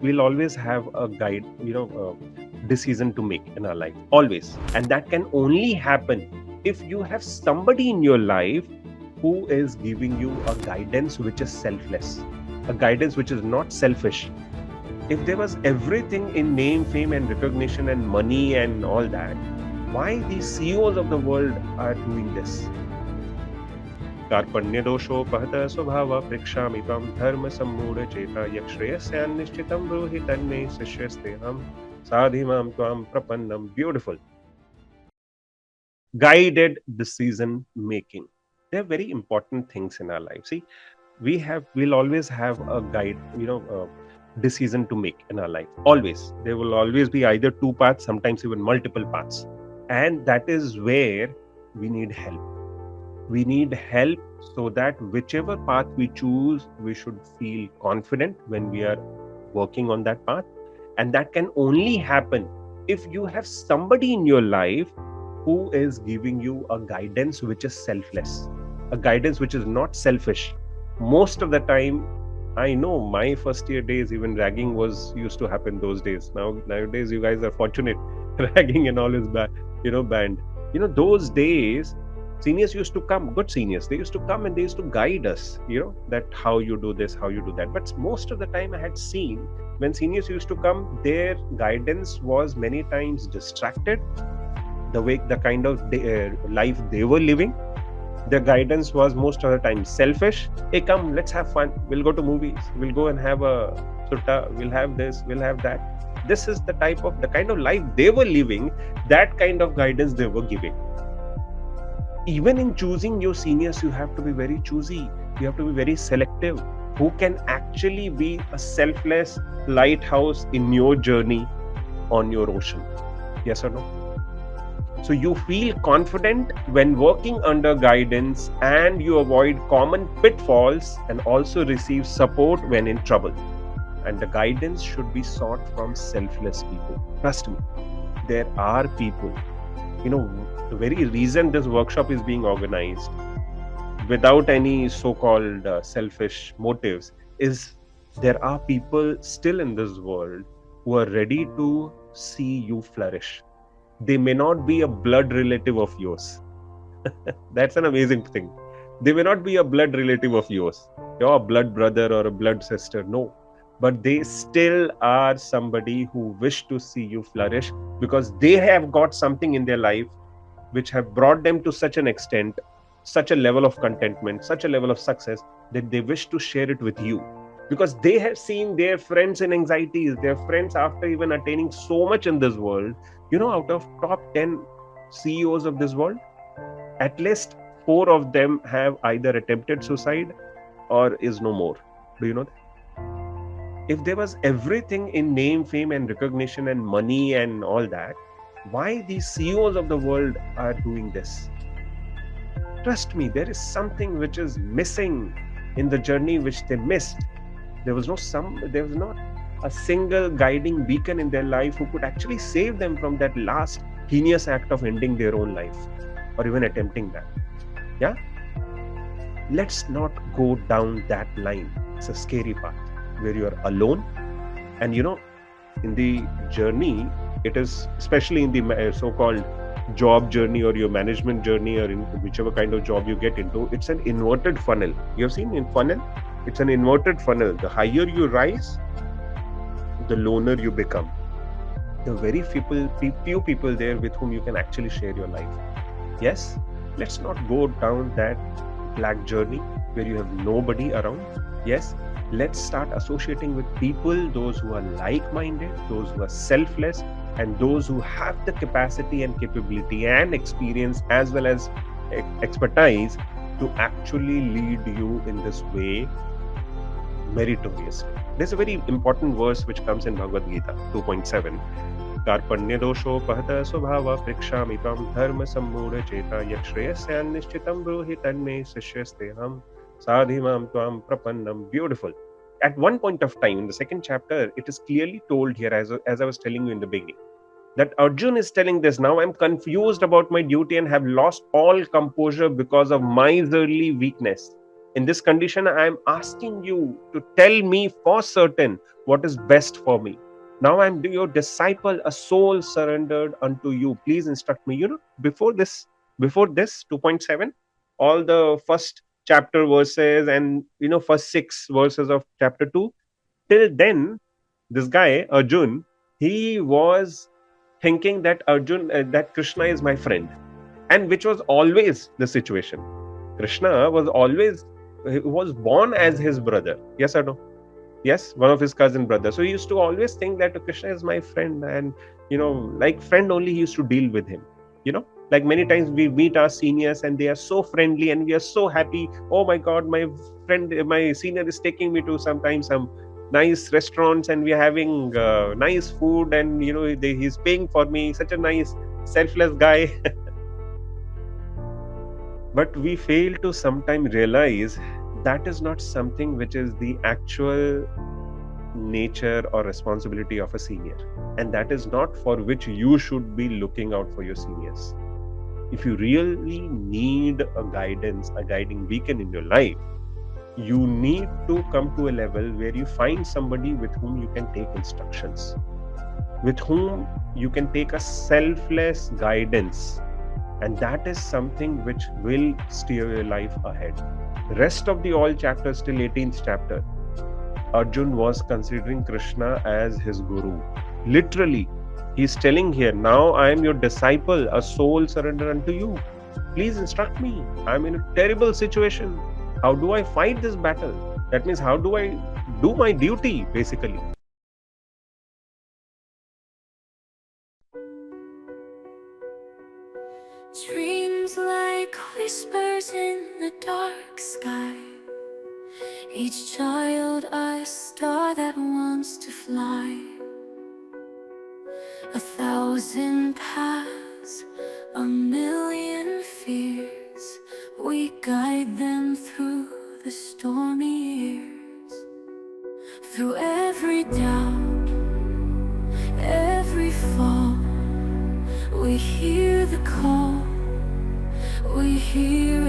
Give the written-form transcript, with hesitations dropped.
we'll always have a guide, decision to make in our life, always. And that can only happen if you have somebody in your life who is giving you a guidance which is selfless, a guidance which is not selfish. If there was everything in name, fame, and recognition, and money, and all that, why these CEOs of the world are doing this? कार्पण्य दोषोपहत स्वभाव प्रेक्षामि त्वं धर्म सम्मूढ़ चेता यक्षेयस्यान्निश्चितं ब्रूहि तन्मे शिष्यस्तेहं साधिमां त्वां प्रपन्नम. Beautiful. Guided decision making. They're very important things in our life. See, we'll always have a guide, decision to make in our life. Always. There will always be either two paths, sometimes even multiple paths. And that is where we need help. We need help so that whichever path we choose, we should feel confident when we are working on that path. And that can only happen if you have somebody in your life who is giving you a guidance which is selfless, a guidance which is not selfish. Most of the time, I know my first year days, even ragging used to happen those days. Nowadays, you guys are fortunate. Ragging and all is banned. Those days, seniors used to come, good seniors, they used to come and they used to guide us, that how you do this, how you do that. But most of the time I had seen when seniors used to come, their guidance was many times distracted. The kind of life they were living, their guidance was most of the time selfish. Hey, come, let's have fun. We'll go to movies. We'll go and have a sutta. We'll have this. We'll have that. This is the kind of life they were living. That kind of guidance they were giving. Even in choosing your seniors, you have to be very choosy. You have to be very selective. Who can actually be a selfless lighthouse in your journey on your ocean? Yes or no? So you feel confident when working under guidance, and you avoid common pitfalls and also receive support when in trouble. And the guidance should be sought from selfless people. Trust me, there are people. The very reason this workshop is being organized without any so-called selfish motives is there are people still in this world who are ready to see you flourish. They may not be a blood relative of yours. That's an amazing thing. They may not be a blood relative of yours. You're a blood brother or a blood sister. No. But they still are somebody who wish to see you flourish because they have got something in their life which have brought them to such an extent, such a level of contentment, such a level of success that they wish to share it with you. Because they have seen their friends in anxieties, their friends after even attaining so much in this world. Out of top 10 CEOs of this world, at least 4 of them have either attempted suicide or is no more. Do you know that? If there was everything in name, fame, and recognition, and money, and all that, why these CEOs of the world are doing this? Trust me, there is something which is missing in the journey which they missed. There was not a single guiding beacon in their life who could actually save them from that last heinous act of ending their own life or even attempting that. Yeah? Let's not go down that line. It's a scary path where you are alone. And in the journey, it is, especially in the so-called job journey or your management journey or in whichever kind of job you get into, it's an inverted funnel. You have seen in funnel? It's an inverted funnel. The higher you rise, the loner you become. There are very few people there with whom you can actually share your life. Yes, let's not go down that black journey where you have nobody around. Yes, let's start associating with people, those who are like-minded, those who are selfless, and those who have the capacity and capability and experience as well as expertise to actually lead you in this way meritoriously. There's a very important verse which comes in Bhagavad Gita 2.7. कार्पण्य दोषोपहत स्वभाव प्रेक्षामि त्वं धर्म सम्मूढ़ चेता यक्षेयस्यान्निश्चितं ब्रूहि तन्मे शिष्यस्तेहं साधिमां त्वां प्रपन्नम. Beautiful. At one point of time in the second chapter, it is clearly told here, as I was telling you in the beginning, that Arjuna is telling this, now I'm confused about my duty and have lost all composure because of miserly weakness. In this condition, I am asking you to tell me for certain what is best for me. Now I am your disciple, a soul surrendered unto you. Please instruct me. Before this 2.7, all the first chapter verses and first 6 verses of chapter 2, till then, this guy Arjun, he was thinking that Krishna is my friend, and which was always the situation. Krishna was born as his brother. Yes or no? Yes, one of his cousin brothers. So he used to always think that Krishna is my friend, and like friend only, he used to deal with him. Like many times we meet our seniors and they are so friendly and we are so happy. Oh my God, my senior is taking me to sometimes some nice restaurants and we are having nice food, and he's paying for me. Such a nice, selfless guy. But we fail to sometimes realize that is not something which is the actual nature or responsibility of a senior, and that is not for which you should be looking out for your seniors. If you really need a guiding beacon in your life, you need to come to a level where you find somebody with whom you can take instructions, with whom you can take a selfless guidance, and that is something which will steer your life ahead. Rest of the all chapters till 18th chapter, Arjun was considering Krishna as his guru. Literally, he's telling here, now I am your disciple, a soul surrendered unto you. Please instruct me. I'm in a terrible situation. How do I fight this battle? That means, how do I do my duty, basically? Dreams like whispers in the dark sky. Each child a star that wants to fly. 1,000 paths, 1,000,000 fears. We guide them through the stormy years. Through every down, every fall, we hear the call. We hear